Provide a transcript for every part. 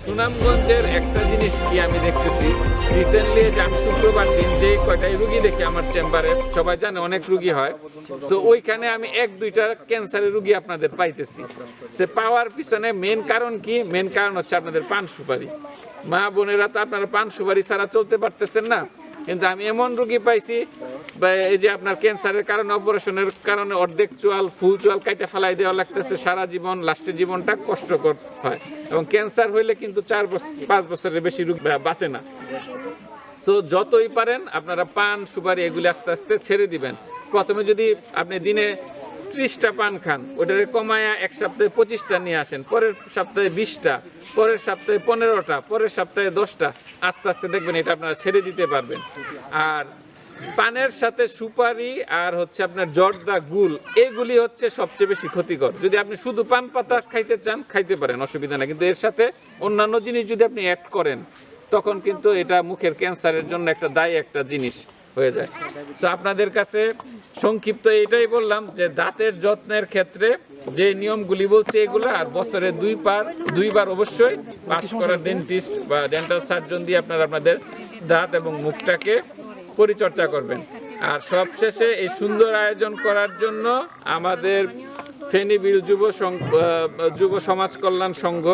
সুনামগঞ্জের একটা জিনিস কি আমি দেখতেছি রিসেন্টলি, যে আমি শুক্রবার দিন যে কয়টাই রুগী দেখি আমার চেম্বারে, সবাই জানে অনেক রুগী হয়, তো ওইখানে আমি 1-2টা ক্যান্সারের রুগী আপনাদের পাইতেছি। সে পাওয়ার পিছনে মেন কারণ কি? মেন কারণ হচ্ছে আপনাদের পান সুপারি। মা বোনেরা তো আপনারা পান সুপারি ছাড়া চলতে পারতেছেন না, কিন্তু আমি এমন রুগী পাইছি এই যে আপনার ক্যান্সারের কারণে, অপারেশনের কারণে অর্ধেক চোয়াল, ফুল চোয়াল কাইটা ফেলাই দেওয়া লাগতেছে, সারা জীবন লাস্টের জীবনটা কষ্টকর হয়। এবং ক্যান্সার হইলে কিন্তু 4-5 বছরের বেশি রোগ বাঁচে না। তো যতই পারেন আপনারা পান সুপারি এগুলি আস্তে আস্তে ছেড়ে দিবেন। প্রথমে যদি আপনি দিনে 30টা পান খান, ওটারে কমায়া এক সপ্তাহে 25টা নিয়ে আসেন, পরের সপ্তাহে 20টা, পরের সপ্তাহে 15টা, পরের সপ্তাহে 10টা, আস্তে আস্তে দেখবেন এটা আপনারা ছেড়ে দিতে পারবেন। আর পানের সাথে সুপারি আর হচ্ছে আপনার জর্দা, গুল, এগুলি হচ্ছে সবচেয়ে বেশি ক্ষতিকর। যদি আপনি শুধু পান পাতা খাইতে চান খাইতে পারেন, অসুবিধা নেই, কিন্তু এর সাথে অন্যান্য জিনিস যদি আপনি অ্যাড করেন তখন কিন্তু এটা মুখের ক্যান্সারের জন্য একটা দায়ী একটা জিনিস হয়ে যায়। তো আপনাদের কাছে সংক্ষিপ্ত এটাই বললাম যে দাঁতের যত্নের ক্ষেত্রে যে নিয়মগুলি বলছি এগুলো, আর বছরে 2বার অবশ্যই পাস করা ডেন্টিস্ট বা ডেন্টাল সার্জন দিয়ে আপনারা আপনাদের দাঁত এবং মুখটাকে পরিচর্যা করবেন। আর সবশেষে এই সুন্দর আয়োজন করার জন্য আমাদের ফেনী বিল যুব সমাজ কল্যাণ সংঘ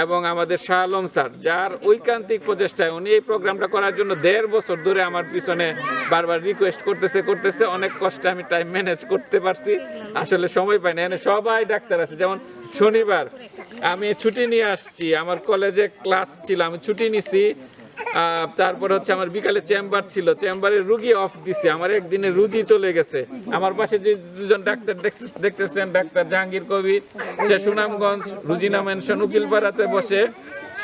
এবং আমাদের শাহ আলম স্যার, যার ঐকান্তিক প্রচেষ্টায় উনি এই প্রোগ্রামটা করার জন্য 1.5 বছর ধরে আমার পিছনে বারবার রিকোয়েস্ট করতেছে। অনেক কষ্টে আমি টাইম ম্যানেজ করতে পারছি, আসলে সময় পাই না। এখানে সবাই ডাক্তার আছে, যেমন শনিবার আমি ছুটি নিয়ে আসছি, আমার কলেজে ক্লাস ছিল, আমি ছুটি নিছি। তারপর হচ্ছে আমার বিকালে চেম্বার ছিল, চেম্বারে রুগী অফ দিছে, আমার একদিনে রুজি চলে গেছে। আমার পাশে যে 2জন ডাক্তার দেখতেছেন, ডাক্তার জাহাঙ্গীর কবির, সে সুনামগঞ্জ রুজিনা মেনশন উকিলপাড়াতে বসে,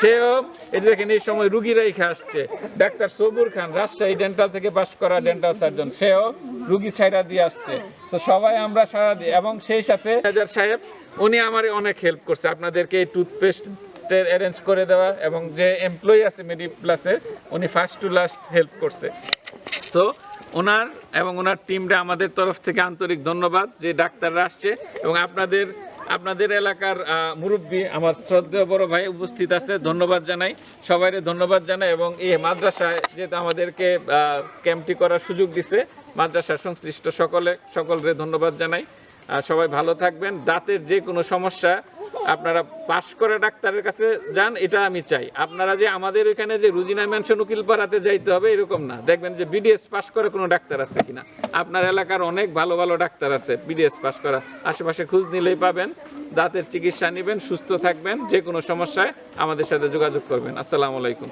সেও এই দেখেন এই সময় রুগী রেখে আসছে। ডাক্তার সবুর খান রাজশাহী ডেন্টাল থেকে পাস করা ডেন্টাল সার্জন, সেও রুগী ছাইরা দিয়ে আসছে। তো সবাই আমরা সারা দিই। এবং সেই সাথে হাজার সাহেব, উনি আমার অনেক হেল্প করছে আপনাদেরকে এই টুথপেস্ট অ্যারেঞ্জ করে দেওয়া, এবং যে এমপ্লয়ি আছে মেডিপ্লাসের, উনি ফার্স্ট টু লাস্ট হেল্প করছে। সো ওনার এবং ওনার টিমরা আমাদের তরফ থেকে আন্তরিক ধন্যবাদ যে ডাক্তাররা আসছে। এবং আপনাদের এলাকার মুরব্বী আমার শ্রদ্ধেয় বড় ভাই উপস্থিত আছে, ধন্যবাদ জানাই, সবাইকে ধন্যবাদ জানাই। এবং এই মাদ্রাসায় যেহেতু আমাদেরকে ক্যাম্পটি করার সুযোগ দিছে, মাদ্রাসার সংশ্লিষ্ট সকলকে ধন্যবাদ জানাই। সবাই ভালো থাকবেন। দাঁতের যে কোনো সমস্যা আপনারা পাস করে ডাক্তারের কাছে যান, এটা আমি চাই। আপনারা যে আমাদের এখানে যে রুজিনা মেনশন উকিলপাড়াতে যাইতে হবে এরকম না, দেখবেন যে বিডিএস পাস করে কোনো ডাক্তার আছে কিনা। আপনার এলাকার অনেক ভালো ভালো ডাক্তার আছে বিডিএস পাস করা, আশেপাশে খোঁজ নিলেই পাবেন। দাঁতের চিকিৎসা নেবেন, সুস্থ থাকবেন, যে কোনো সমস্যায় আমাদের সাথে যোগাযোগ করবেন। আসসালামু আলাইকুম।